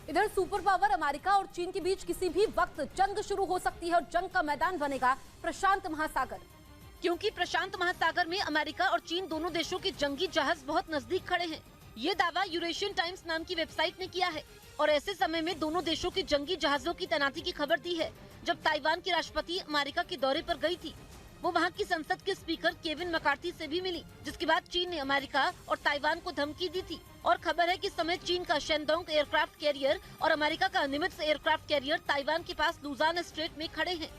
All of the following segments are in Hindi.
इधर सुपर पावर अमेरिका और चीन के बीच किसी भी वक्त जंग शुरू हो सकती है और जंग का मैदान बनेगा प्रशांत महासागर, क्योंकि प्रशांत महासागर में अमेरिका और चीन दोनों देशों के जंगी जहाज बहुत नजदीक खड़े हैं। ये दावा यूरेशियन टाइम्स नाम की वेबसाइट ने किया है और ऐसे समय में दोनों देशों के जंगी जहाजों की तैनाती की खबर दी है जब ताइवान की राष्ट्रपति अमेरिका के दौरे पर गई थी। वो वहाँ की संसद के स्पीकर केविन मैकार्थी से भी मिली, जिसके बाद चीन ने अमेरिका और ताइवान को धमकी दी थी। और खबर है कि इस समय चीन का शेनडोंग एयरक्राफ्ट कैरियर और अमेरिका का निमित्ज एयरक्राफ्ट कैरियर ताइवान के पास लुजान स्ट्रेट में खड़े हैं।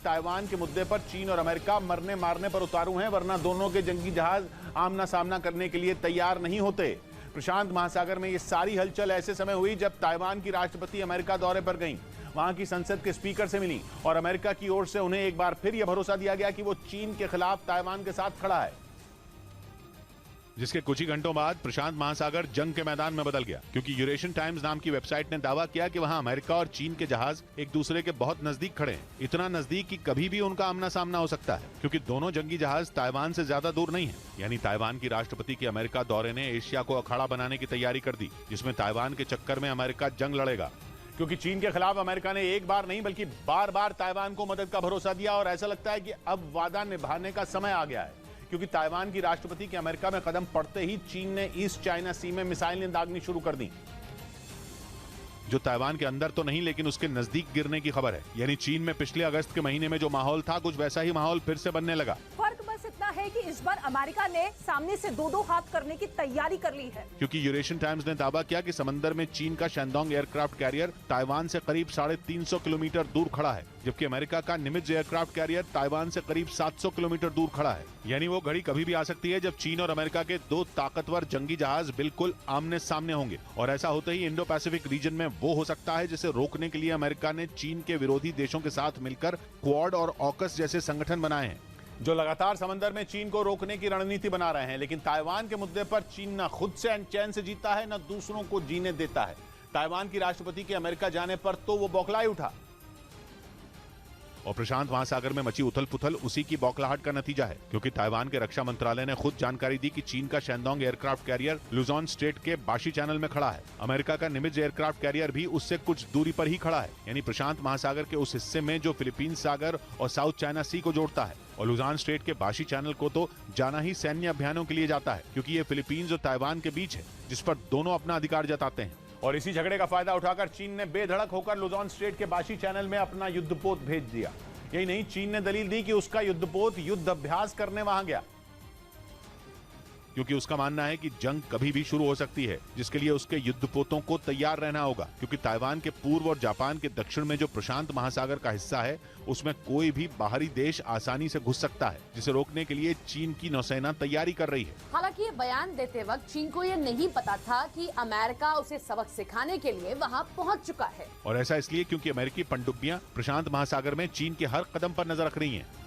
ताइवान के मुद्दे पर चीन और अमेरिका मरने मारने पर उतारू हैं, वरना दोनों के जंगी जहाज आमना सामना करने के लिए तैयार नहीं होते। प्रशांत महासागर में ये सारी हलचल ऐसे समय हुई जब ताइवान की राष्ट्रपति अमेरिका दौरे पर गईं, वहां की संसद के स्पीकर से मिली और अमेरिका की ओर से उन्हें एक बार फिर यह भरोसा दिया गया कि वो चीन के खिलाफ ताइवान के साथ खड़ा है। जिसके कुछ ही घंटों बाद प्रशांत महासागर जंग के मैदान में बदल गया, क्योंकि यूरेशियन टाइम्स नाम की वेबसाइट ने दावा किया कि वहां अमेरिका और चीन के जहाज एक दूसरे के बहुत नजदीक खड़े हैं। इतना नजदीक कि कभी भी उनका आमना सामना हो सकता है, क्योंकि दोनों जंगी जहाज ताइवान से ज्यादा दूर नहीं है। यानी ताइवान की राष्ट्रपति के अमेरिका दौरे ने एशिया को अखाड़ा बनाने की तैयारी कर दी, जिसमें ताइवान के चक्कर में अमेरिका जंग लड़ेगा। क्योंकि चीन के खिलाफ अमेरिका ने एक बार नहीं बल्कि बार बार ताइवान को मदद का भरोसा दिया और ऐसा लगता है कि अब वादा निभाने का समय आ गया है, क्योंकि ताइवान की राष्ट्रपति के अमेरिका में कदम पड़ते ही चीन ने ईस्ट चाइना सी में मिसाइलें दागनी शुरू कर दी, जो ताइवान के अंदर तो नहीं लेकिन उसके नजदीक गिरने की खबर है। यानी चीन में पिछले अगस्त के महीने में जो माहौल था, कुछ वैसा ही माहौल फिर से बनने लगा। फर्क बस इतना है कि इस बार अमेरिका ने सामने से दो हाथ करने की तैयारी कर ली है, क्योंकि यूरेशियन टाइम्स ने दावा किया कि समंदर में चीन का शेनडोंग एयरक्राफ्ट कैरियर ताइवान से करीब 350 किलोमीटर दूर खड़ा है, जबकि अमेरिका का निमित्ज एयरक्राफ्ट कैरियर ताइवान से करीब 700 किलोमीटर दूर खड़ा है। यानी वो घड़ी कभी भी आ सकती है जब चीन और अमेरिका के दो ताकतवर जंगी जहाज बिल्कुल आमने सामने होंगे, और ऐसा होते ही इंडो पैसिफिक रीजन में वो हो सकता है जिसे रोकने के लिए अमेरिका ने चीन के विरोधी देशों के साथ मिलकर क्वाड और ऑकस जैसे संगठन बनाए हैं, जो लगातार समंदर में चीन को रोकने की रणनीति बना रहे हैं। लेकिन ताइवान के मुद्दे पर चीन न खुद से चैन से जीता है, न दूसरों को जीने देता है। ताइवान की राष्ट्रपति के अमेरिका जाने पर तो वो बौखलाई उठा, और प्रशांत महासागर में मची उथल पुथल उसी की बौखलाहट का नतीजा है, क्योंकि ताइवान के रक्षा मंत्रालय ने खुद जानकारी दी कि चीन का शेनडोंग एयरक्राफ्ट कैरियर लुजॉन स्ट्रेट के बाशी चैनल में खड़ा है। अमेरिका का निमित्ज एयरक्राफ्ट कैरियर भी उससे कुछ दूरी पर ही खड़ा है, यानी प्रशांत महासागर के उस हिस्से में जो फिलीपींस सागर और साउथ चाइना सी को जोड़ता है। और लुजॉन स्ट्रेट के बाशी चैनल को तो जाना ही सैन्य अभियानों के लिए जाता है, क्योंकि ये फिलीपींस और ताइवान के बीच है, जिस पर दोनों अपना अधिकार जताते हैं। और इसी झगड़े का फायदा उठाकर चीन ने बेधड़क होकर लुजॉन स्ट्रेट के बाशी चैनल में अपना युद्धपोत भेज दिया। यही नहीं, चीन ने दलील दी कि उसका युद्धपोत युद्ध अभ्यास करने वहां गया, क्योंकि उसका मानना है कि जंग कभी भी शुरू हो सकती है, जिसके लिए उसके युद्धपोतों को तैयार रहना होगा, क्योंकि ताइवान के पूर्व और जापान के दक्षिण में जो प्रशांत महासागर का हिस्सा है, उसमें कोई भी बाहरी देश आसानी से घुस सकता है, जिसे रोकने के लिए चीन की नौसेना तैयारी कर रही है। हालांकि ये बयान देते वक्त चीन को ये नहीं पता था कि अमेरिका उसे सबक सिखाने के लिए वहां पहुंच चुका है, और ऐसा इसलिए क्योंकि अमेरिकी पनडुब्बियां प्रशांत महासागर में चीन के हर कदम पर नजर रख रही हैं।